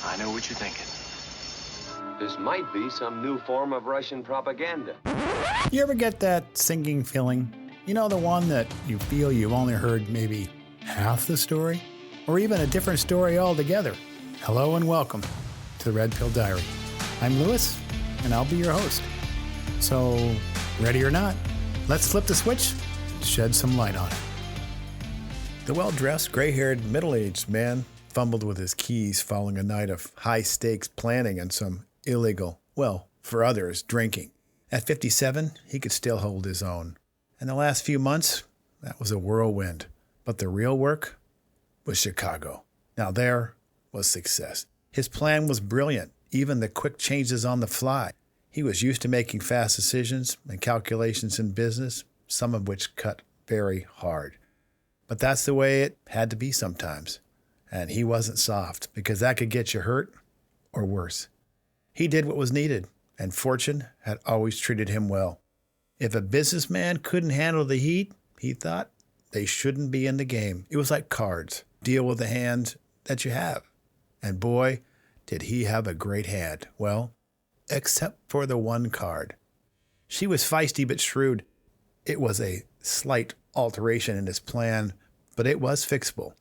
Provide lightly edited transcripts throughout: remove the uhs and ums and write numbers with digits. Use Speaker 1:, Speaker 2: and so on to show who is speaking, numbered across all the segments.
Speaker 1: I know what you're thinking.
Speaker 2: This might be some new form of Russian propaganda.
Speaker 3: You ever get that sinking feeling? You know, the one that you feel you've only heard maybe half the story? Or even a different story altogether? Hello and welcome to the Red Pill Diary. I'm Lewis, and I'll be your host. So, ready or not, let's flip the switch and shed some light on it. The well-dressed, gray-haired, middle-aged man fumbled with his keys following a night of high-stakes planning and some illegal, well, for others, drinking. At 57, he could still hold his own. In the last few months, that was a whirlwind. But the real work was Chicago. Now there was success. His plan was brilliant, even the quick changes on the fly. He was used to making fast decisions and calculations in business, some of which cut very hard. But that's the way it had to be sometimes. And he wasn't soft, because that could get you hurt or worse. He did what was needed, and fortune had always treated him well. If a businessman couldn't handle the heat, he thought they shouldn't be in the game. It was like cards. Deal with the hand that you have. And boy, did he have a great hand. Well, except for the one card. She was feisty but shrewd. It was a slight alteration in his plan, but it was fixable.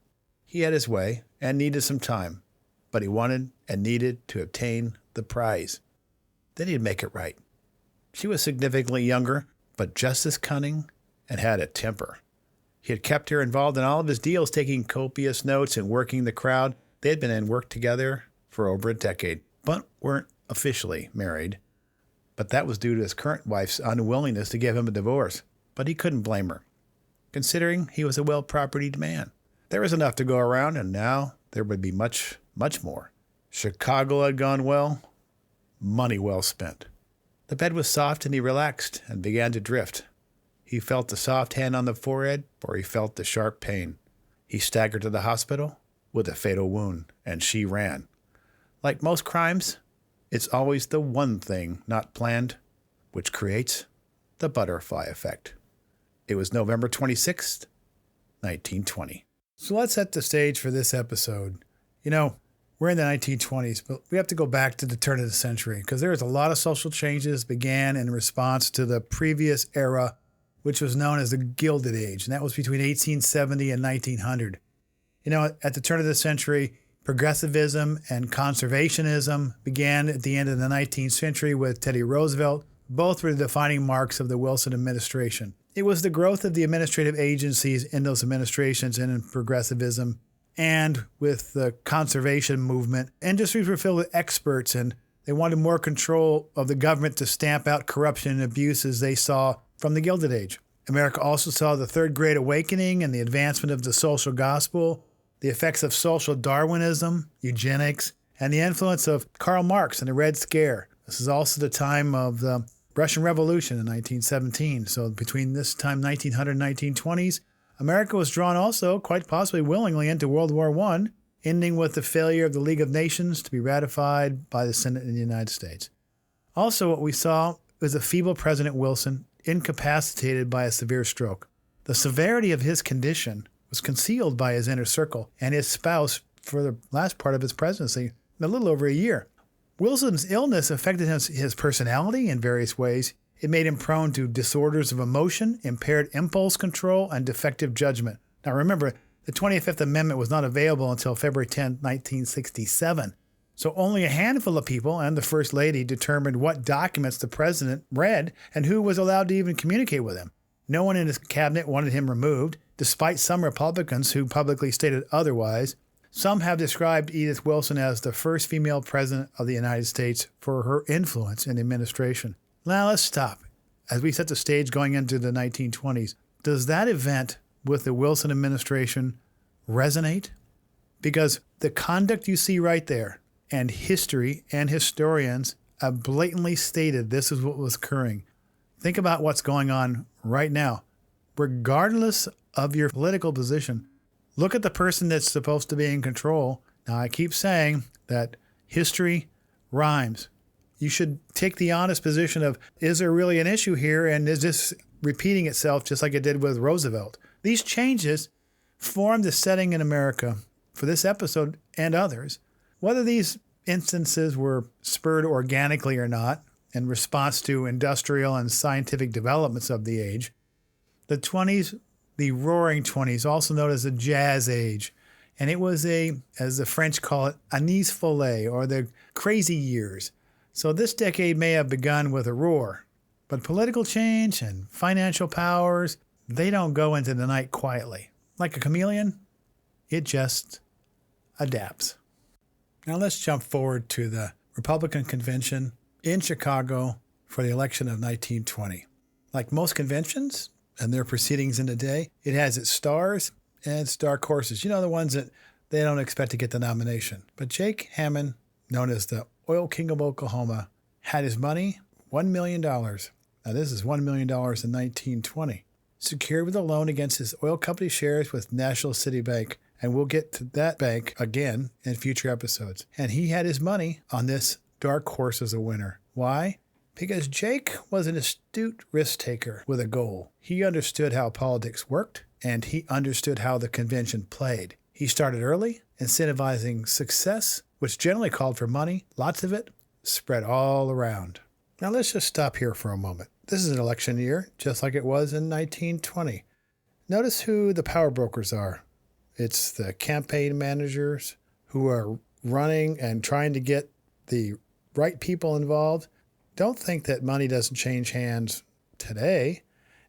Speaker 3: He had his way and needed some time, but he wanted and needed to obtain the prize. Then he'd make it right. She was significantly younger, but just as cunning and had a temper. He had kept her involved in all of his deals, taking copious notes and working the crowd. They had been in work together for over a decade, but weren't officially married. But that was due to his current wife's unwillingness to give him a divorce. But he couldn't blame her, considering he was a well-propertied man. There was enough to go around, and now there would be much, much more. Chicago had gone well, money well spent. The bed was soft, and he relaxed and began to drift. He felt the soft hand on the forehead, or he felt the sharp pain. He staggered to the hospital with a fatal wound, and she ran. Like most crimes, it's always the one thing not planned which creates the butterfly effect. It was November 26th, 1920. So let's set the stage for this episode. You know, we're in the 1920s, but we have to go back to the turn of the century because there was a lot of social changes began in response to the previous era, which was known as the Gilded Age, and that was between 1870 and 1900. You know, at the turn of the century, progressivism and conservationism began at the end of the 19th century with Teddy Roosevelt. Both were the defining marks of the Wilson administration. It was the growth of the administrative agencies in those administrations and in progressivism, and with the conservation movement. Industries were filled with experts, and they wanted more control of the government to stamp out corruption and abuses they saw from the Gilded Age. America also saw the Third Great Awakening and the advancement of the social gospel, the effects of social Darwinism, eugenics, and the influence of Karl Marx and the Red Scare. This is also the time of the Russian Revolution in 1917. So between this time, 1900 and 1920s, America was drawn also, quite possibly willingly, into World War I, ending with the failure of the League of Nations to be ratified by the Senate in the United States. Also, what we saw was a feeble President Wilson, incapacitated by a severe stroke. The severity of his condition was concealed by his inner circle and his spouse for the last part of his presidency, a little over a year. Wilson's illness affected his personality in various ways. It made him prone to disorders of emotion, impaired impulse control, and defective judgment. Now remember, the 25th Amendment was not available until February 10, 1967. So only a handful of people and the First Lady determined what documents the president read and who was allowed to even communicate with him. No one in his cabinet wanted him removed, despite some Republicans who publicly stated otherwise. Some have described Edith Wilson as the first female president of the United States for her influence in the administration. Now let's stop. As we set the stage going into the 1920s, does that event with the Wilson administration resonate? Because the conduct you see right there, and history and historians have blatantly stated this is what was occurring. Think about what's going on right now. Regardless of your political position, look at the person that's supposed to be in control. Now, I keep saying that history rhymes. You should take the honest position of, is there really an issue here? And is this repeating itself just like it did with Roosevelt? These changes formed the setting in America for this episode and others. Whether these instances were spurred organically or not in response to industrial and scientific developments of the age. The 20s, the Roaring 20s, also known as the Jazz Age, and it was as the French call it, années folles, or the crazy years. So this decade may have begun with a roar, but political change and financial powers, they don't go into the night quietly. Like a chameleon, it just adapts. Now let's jump forward to the Republican convention in Chicago for the election of 1920. Like most conventions and their proceedings in the day, it has its stars and its dark horses. You know, the ones that they don't expect to get the nomination. But Jake Hammond, known as the Oil King of Oklahoma, had his money, $1 million. Now this is $1 million in 1920. Secured with a loan against his oil company shares with National City Bank. And we'll get to that bank again in future episodes. And he had his money on this dark horse as a winner. Why? Because Jake was an astute risk taker with a goal. He understood how politics worked, and he understood how the convention played. He started early, incentivizing success, which generally called for money, lots of it, spread all around. Now let's just stop here for a moment. This is an election year, just like it was in 1920. Notice who the power brokers are. It's the campaign managers who are running and trying to get the right people involved. Don't think that money doesn't change hands today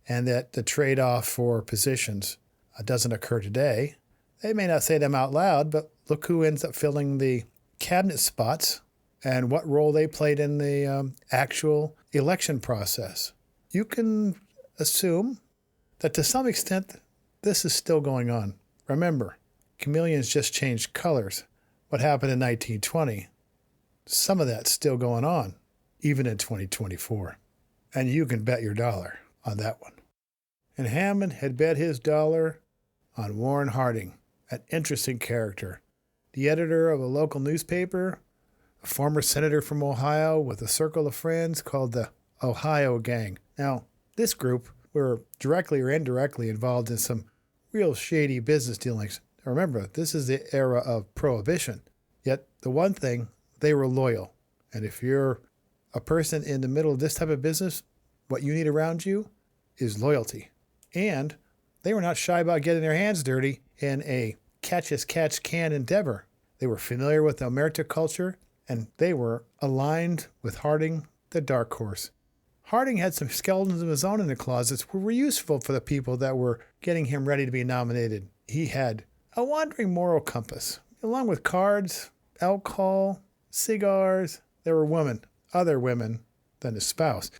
Speaker 3: and that the trade-off for positions doesn't occur today. They may not say them out loud, but look who ends up filling the cabinet spots and what role they played in the actual election process. You can assume that to some extent this is still going on. Remember, chameleons just changed colors. What happened in 1920? Some of that's still going on, even in 2024. And you can bet your dollar on that one. And Hammond had bet his dollar on Warren Harding, an interesting character. The editor of a local newspaper, a former senator from Ohio with a circle of friends called the Ohio Gang. Now, this group were directly or indirectly involved in some real shady business dealings. Remember, this is the era of prohibition. Yet, the one thing, they were loyal. And if you're a person in the middle of this type of business, what you need around you is loyalty. And they were not shy about getting their hands dirty in a catch-as-catch-can endeavor. They were familiar with the Omerta culture, and they were aligned with Harding, the dark horse. Harding had some skeletons of his own in the closets which were useful for the people that were getting him ready to be nominated. He had a wandering moral compass. Along with cards, alcohol, cigars, there were women, other women than his spouse.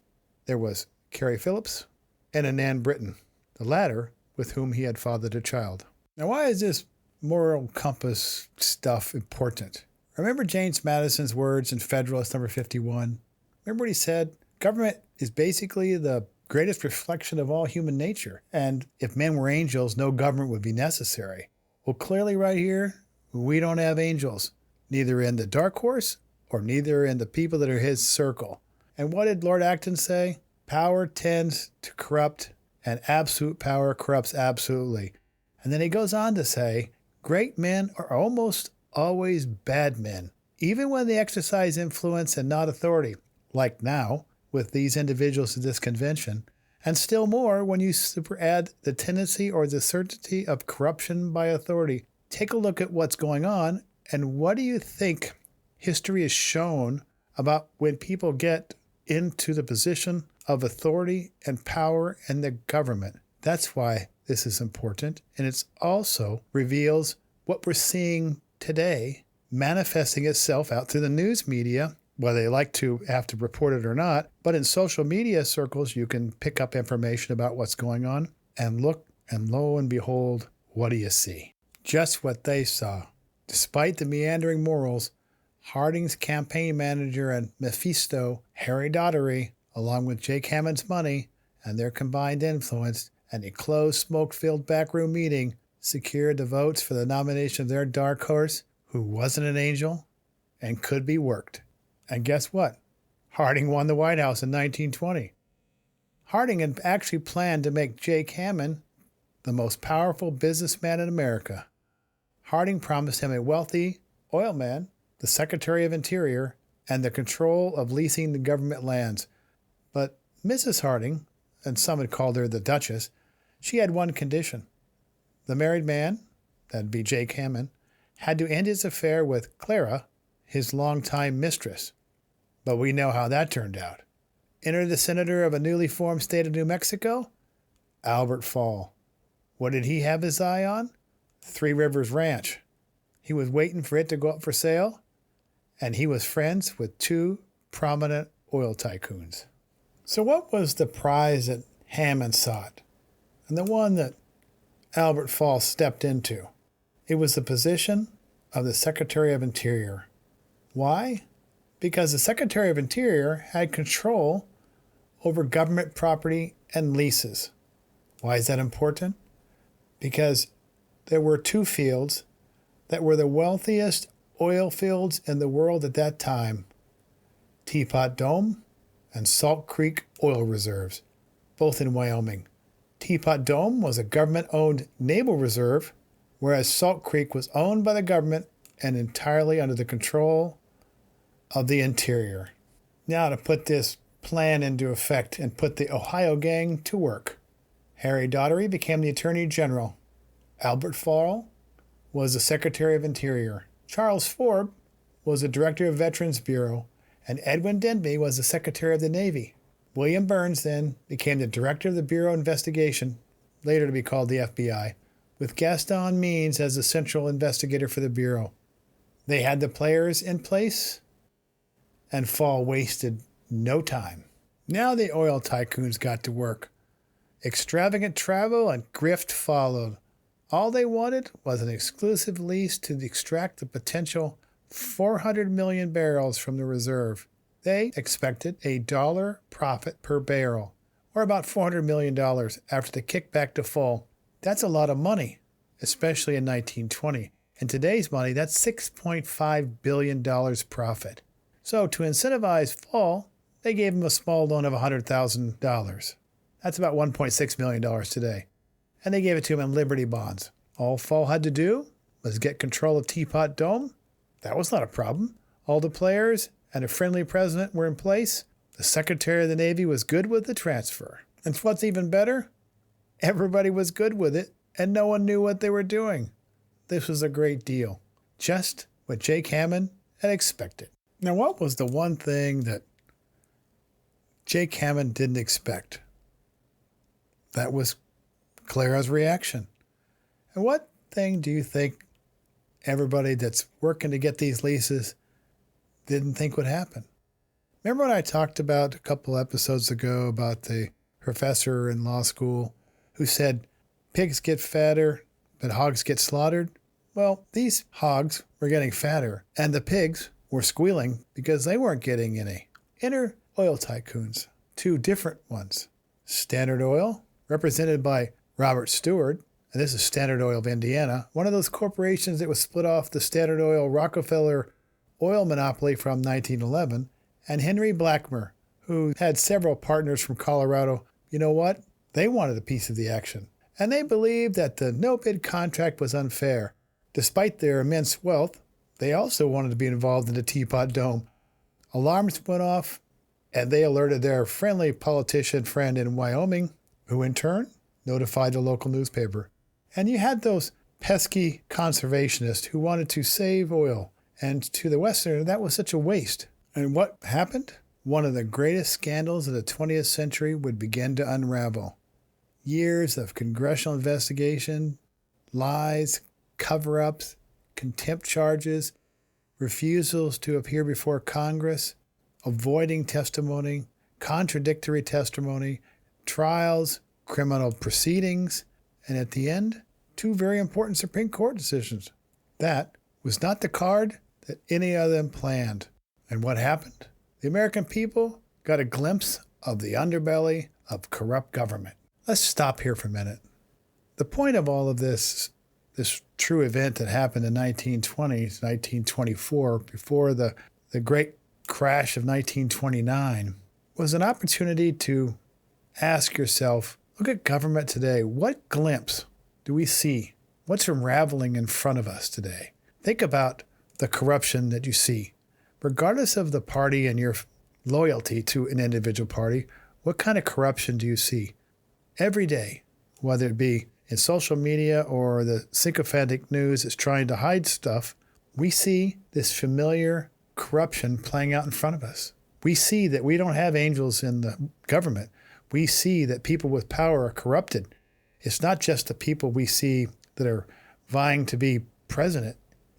Speaker 3: There was Carrie Phillips and Ann Britton, the latter with whom he had fathered a child. Now, why is this moral compass stuff important? Remember James Madison's words in Federalist number 51? Remember what he said? Government is basically the greatest reflection of all human nature. And if men were angels, no government would be necessary. Well, clearly right here, we don't have angels, neither in the dark horse or neither in the people that are his circle. And what did Lord Acton say? Power tends to corrupt, and absolute power corrupts absolutely. And then he goes on to say, great men are almost always bad men, even when they exercise influence and not authority, like now with these individuals at this convention, and still more when you superadd the tendency or the certainty of corruption by authority. Take a look at what's going on, and what do you think history has shown about when people get into the position of authority and power in the government? That's why this is important, and it also reveals what we're seeing today manifesting itself out through the news media, whether they like to have to report it or not. But in social media circles, you can pick up information about what's going on and look, and lo and behold, what do you see? Just what they saw. Despite the meandering morals, Harding's campaign manager and Mephisto, Harry Daugherty, along with Jake Hammond's money and their combined influence, and a closed, smoke-filled backroom meeting, secured the votes for the nomination of their dark horse, who wasn't an angel and could be worked. And guess what? Harding won the White House in 1920. Harding had actually planned to make Jake Hammond the most powerful businessman in America. Harding promised him a wealthy oil man the Secretary of Interior, and the control of leasing the government lands. But Mrs. Harding, and some had called her the Duchess, she had one condition. The married man, that'd be Jake Hammond, had to end his affair with Clara, his longtime mistress. But we know how that turned out. Enter the senator of a newly formed state of New Mexico, Albert Fall. What did he have his eye on? Three Rivers Ranch. He was waiting for it to go up for sale, and he was friends with two prominent oil tycoons. So what was the prize that Hammond sought, and the one that Albert Fall stepped into? It was the position of the Secretary of Interior. Why? Because the Secretary of Interior had control over government property and leases. Why is that important? Because there were two fields that were the wealthiest oil fields in the world at that time: Teapot Dome and Salt Creek oil reserves, both in Wyoming. Teapot Dome was a government-owned naval reserve, whereas Salt Creek was owned by the government and entirely under the control of the Interior. Now to put this plan into effect and put the Ohio gang to work. Harry Daugherty became the Attorney General. Albert Fall was the Secretary of Interior. Charles Forbes was the Director of Veterans Bureau, and Edwin Denby was the Secretary of the Navy. William Burns then became the Director of the Bureau of Investigation, later to be called the FBI, with Gaston Means as the central investigator for the Bureau. They had the players in place, and Fall wasted no time. Now the oil tycoons got to work. Extravagant travel and grift followed. All they wanted was an exclusive lease to extract the potential 400 million barrels from the reserve. They expected $1 profit per barrel, or about $400 million after the kickback to Fall. That's a lot of money, especially in 1920. In today's money, that's $6.5 billion profit. So to incentivize Fall, they gave him a small loan of $100,000. That's about $1.6 million today. And they gave it to him in Liberty bonds. All Fall had to do was get control of Teapot Dome. That was not a problem. All the players and a friendly president were in place. The Secretary of the Navy was good with the transfer. And what's even better? Everybody was good with it, and no one knew what they were doing. This was a great deal. Just what Jake Hammond had expected. Now, what was the one thing that Jake Hammond didn't expect? That was Clara's reaction. And what thing do you think everybody that's working to get these leases didn't think would happen? Remember when I talked about a couple episodes ago about the professor in law school who said pigs get fatter, but hogs get slaughtered? Well, these hogs were getting fatter, and the pigs were squealing because they weren't getting any. Enter oil tycoons, two different ones. Standard Oil, represented by Robert Stewart, and this is Standard Oil of Indiana, one of those corporations that was split off the Standard Oil Rockefeller oil monopoly from 1911, and Henry Blackmer, who had several partners from Colorado. You know what? They wanted a piece of the action, and they believed that the no-bid contract was unfair. Despite their immense wealth, they also wanted to be involved in the Teapot Dome. Alarms went off, and they alerted their friendly politician friend in Wyoming, who in turn notified the local newspaper. And you had those pesky conservationists who wanted to save oil. And to the Westerner, that was such a waste. And what happened? One of the greatest scandals of the 20th century would begin to unravel. Years of congressional investigation, lies, cover-ups, contempt charges, refusals to appear before Congress, avoiding testimony, contradictory testimony, trials, criminal proceedings, and at the end, two very important Supreme Court decisions. That was not the card that any of them planned. And what happened? The American people got a glimpse of the underbelly of corrupt government. Let's stop here for a minute. The point of all of this true event that happened in 1920, 1924, before the great crash of 1929, was an opportunity to ask yourself, look at government today. What glimpse do we see? What's unraveling in front of us today? Think about the corruption that you see. Regardless of the party and your loyalty to an individual party, what kind of corruption do you see? Every day, whether it be in social media or the sycophantic news is trying to hide stuff, we see this familiar corruption playing out in front of us. We see that we don't have angels in the government. We see that people with power are corrupted. It's not just the people we see that are vying to be president.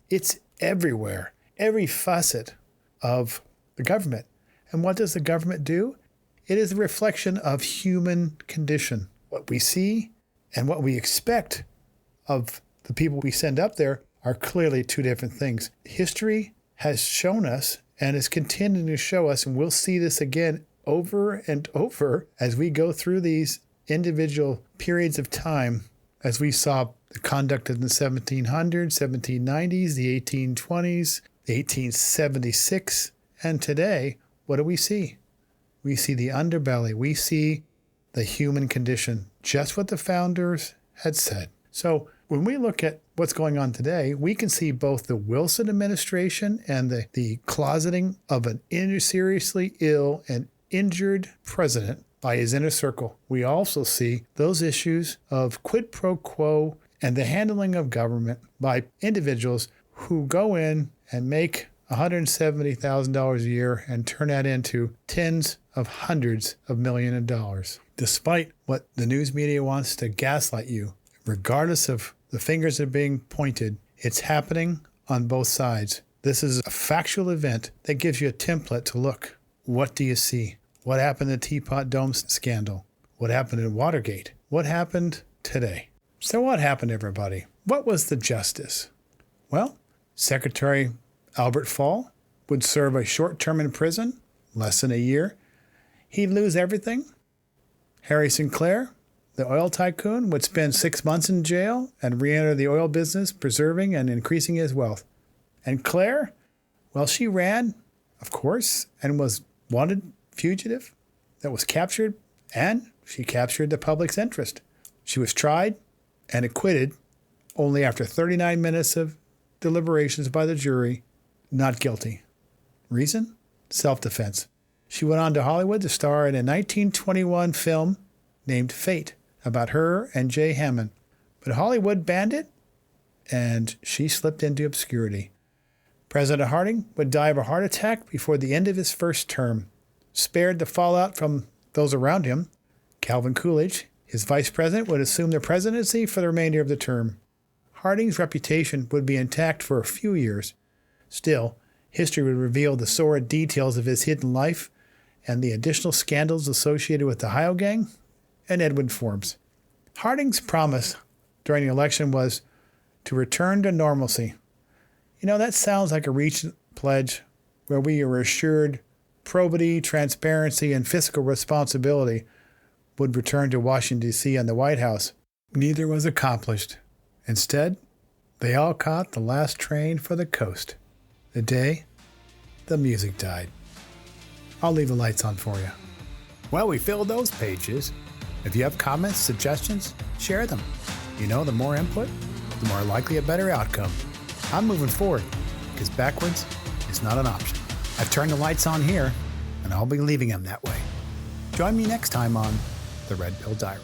Speaker 3: It's everywhere, every facet of the government. And what does the government do? It is a reflection of human condition. What we see and what we expect of the people we send up there are clearly two different things. History has shown us and is continuing to show us, and we'll see this again over and over as we go through these individual periods of time, as we saw the conduct in the 1700s, 1790s, the 1820s, the 1876, and today, what do we see? We see the underbelly. We see the human condition, just what the founders had said. So when we look at what's going on today, we can see both the Wilson administration and the closeting of an seriously ill and injured president by his inner circle. We also see those issues of quid pro quo and the handling of government by individuals who go in and make $170,000 a year and turn that into tens of hundreds of millions of dollars. Despite what the news media wants to gaslight you, regardless of the fingers that are being pointed, it's happening on both sides. This is a factual event that gives you a template to look. What do you see? What happened in the Teapot Dome scandal? What happened in Watergate? What happened today? So what happened, everybody? What was the justice? Well, Secretary Albert Fall would serve a short term in prison, less than a year. He'd lose everything. Harry Sinclair, the oil tycoon, would spend 6 months in jail and re-enter the oil business, preserving and increasing his wealth. And Claire, well, she ran, of course, and was wanted fugitive that was captured, and she captured the public's interest. She was tried and acquitted only after 39 minutes of deliberations by the jury, not guilty. Reason? Self-defense. She went on to Hollywood to star in a 1921 film named Fate about her and Jay Hammond. But Hollywood banned it, and she slipped into obscurity. President Harding would die of a heart attack before the end of his first term, spared the fallout from those around him. Calvin Coolidge, his vice president, would assume the presidency for the remainder of the term. Harding's reputation would be intact for a few years. Still, history would reveal the sordid details of his hidden life and the additional scandals associated with the Ohio Gang and Edwin Forbes. Harding's promise during the election was to return to normalcy. You know, that sounds like a recent pledge where we are assured probity, transparency, and fiscal responsibility would return to Washington, D.C. and the White House. Neither was accomplished. Instead, they all caught the last train for the coast. The day the music died. I'll leave the lights on for you. Well, we filled those pages. If you have comments, suggestions, share them. You know, the more input, the more likely a better outcome. I'm moving forward because backwards is not an option. I've turned the lights on here, and I'll be leaving them that way. Join me next time on The Red Pill Diary.